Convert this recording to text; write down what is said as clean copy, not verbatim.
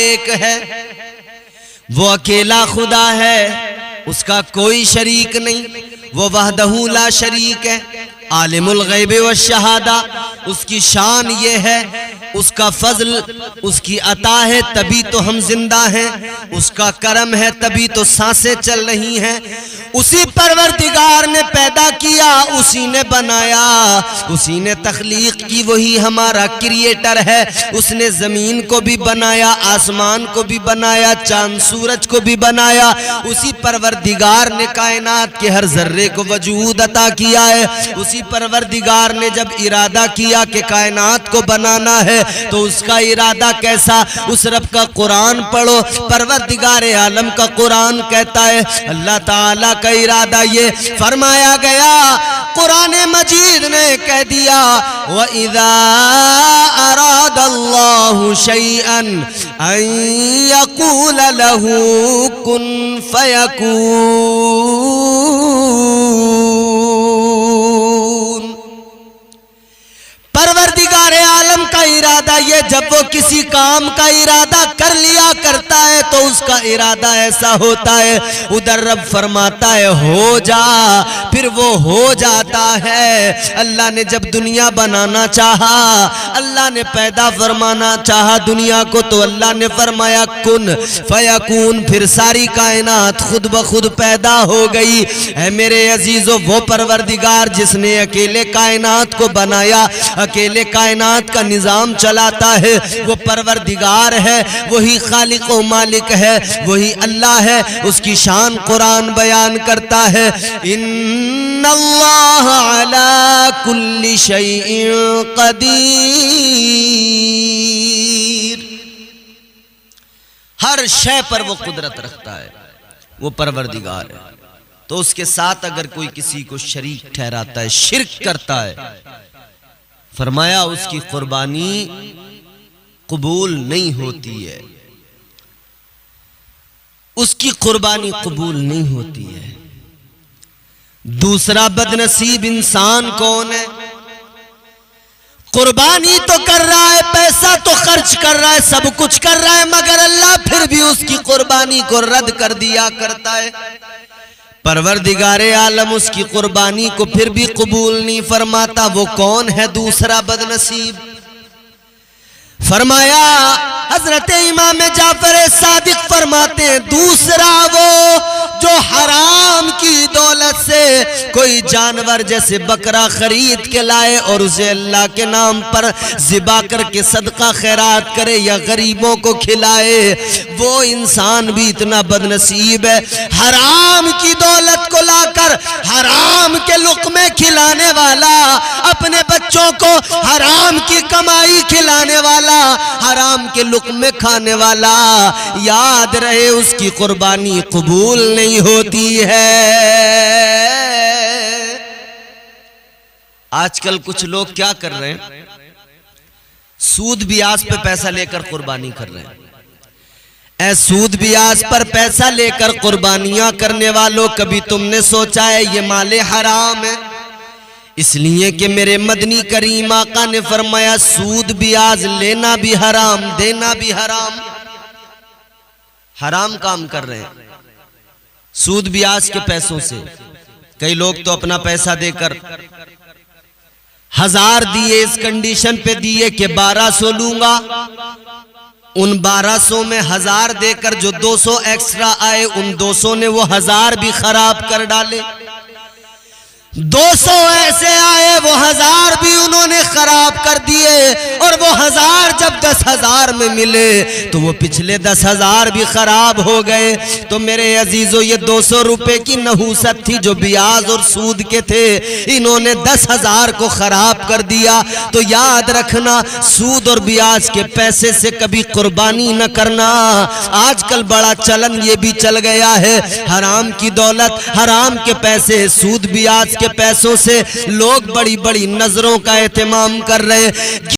ایک ہے، وہ اکیلا خدا ہے، اس کا کوئی شریک نہیں، وہ وحدہ لا شریک ہے، عالم الغیب والشہادہ، اس کی شان یہ ہے، اس کا فضل، اس کی عطا ہے تبھی تو ہم زندہ ہیں، اس کا کرم ہے تبھی تو سانسیں چل رہی ہیں، اسی پروردگار نے پیدا کیا، اسی نے بنایا، اسی نے تخلیق کی، وہی ہمارا کریٹر ہے، اس نے زمین کو بھی بنایا، آسمان کو بھی بنایا، چاند سورج کو بھی بنایا، اسی پروردگار نے کائنات کے ہر ذرے کو وجود عطا کیا ہے، اسی پروردگار نے جب ارادہ کیا کہ کائنات کو بنانا ہے تو اس کا ارادہ کیسا، اس رب کا قرآن پڑھو، پروردگار عالم کا قرآن کہتا ہے، اللہ تعالیٰ کا ارادہ یہ فرمایا گیا، قرآن مجید نے کہہ دیا وَإِذَا أَرَادَ اللَّهُ شَيْئًا أَن يَقُولَ لَهُ كُن فَيَكُونُ۔ پروردگار عالم کا ارادہ یہ، جب وہ کسی کام کا ارادہ کر لیا کرتا ہے تو اس کا ارادہ ایسا ہوتا ہے، ادھر رب فرماتا ہے ہو جا، پھر وہ ہو جاتا ہے۔ اللہ نے جب دنیا بنانا چاہا، اللہ نے پیدا فرمانا چاہا دنیا کو، تو اللہ نے فرمایا کن فیکون، پھر ساری کائنات خود بخود پیدا ہو گئی۔ اے میرے عزیزو، وہ پروردگار جس نے اکیلے کائنات کو بنایا، اکیلے کائنات کا نظام چلاتا ہے، وہ پروردگار ہے، وہی خالق و مالک ہے، وہی اللہ ہے، اس کی شان قرآن بیان کرتا ہے، ان اللہ علی کل شیء قدیر، ہر شے پر وہ قدرت رکھتا ہے، وہ پروردگار ہے۔ تو اس کے ساتھ اگر کوئی کسی کو شریک ٹھہراتا ہے، شرک کرتا ہے، فرمایا اس کی قربانی قبول نہیں ہوتی ہے، اس کی قربانی قبول نہیں ہوتی ہے۔ دوسرا بدنصیب انسان کون ہے؟ قربانی تو کر رہا ہے، پیسہ تو خرچ کر رہا ہے، سب کچھ کر رہا ہے، مگر اللہ پھر بھی اس کی قربانی کو رد کر دیا کرتا ہے۔ پروردگار عالم اس کی قربانی کو پھر بھی قبول نہیں فرماتا، وہ کون ہے دوسرا بدنصیب؟ فرمایا حضرت امام جعفر صادق فرماتے ہیں، دوسرا وہ جو حرام کی دولت سے کوئی جانور جیسے بکرا خرید کے لائے اور اسے اللہ کے نام پر ذبح کر کے صدقہ خیرات کرے یا غریبوں کو کھلائے، وہ انسان بھی اتنا بدنصیب ہے۔ حرام کی دولت کو لا کر حرام کے لقمے کھلانے والا، اپنے بچوں کو حرام کی کمائی کھلانے والا، حرام کے لقمے کھانے والا، یاد رہے اس کی قربانی قبول نہیں ہوتی ہے۔ آج کل کچھ لوگ کیا کر رہے ہیں؟ سود بیاج پہ پیسہ لے کر قربانی کر رہے ہیں۔ اے سود بیاج پر پیسہ لے کر قربانیاں کرنے والوں، کبھی تم نے سوچا ہے یہ مال حرام ہے؟ اس لیے کہ میرے مدنی کریم آقا نے فرمایا سود بیاج لینا بھی حرام، دینا بھی حرام۔ حرام کام کر رہے ہیں سود بیاج کے پیسوں سے۔ کئی لوگ تو اپنا پیسہ دے کر 1000 دیے، اس کنڈیشن پہ دیے کہ 1200 لوں گا، ان 1200 میں 1000 دے کر جو 200 ایکسٹرا آئے، ان 200 نے وہ 1000 بھی خراب کر ڈالے۔ 200 ایسے آئے، وہ 1000 بھی انہوں نے خراب کر دیے، اور وہ 1000 جب 10,000 میں ملے تو وہ پچھلے 10,000 بھی خراب ہو گئے۔ تو میرے عزیزو، یہ 200 روپے کی نحوست تھی جو بیاج اور سود کے تھے، انہوں نے 10,000 کو خراب کر دیا۔ تو یاد رکھنا، سود اور بیاج کے پیسے سے کبھی قربانی نہ کرنا۔ آج کل بڑا چلن یہ بھی چل گیا ہے، حرام کی دولت، حرام کے پیسے، سود بیاج کے پیسوں سے لوگ بڑی بڑی نظروں کا اہتمام کر رہے ہیں۔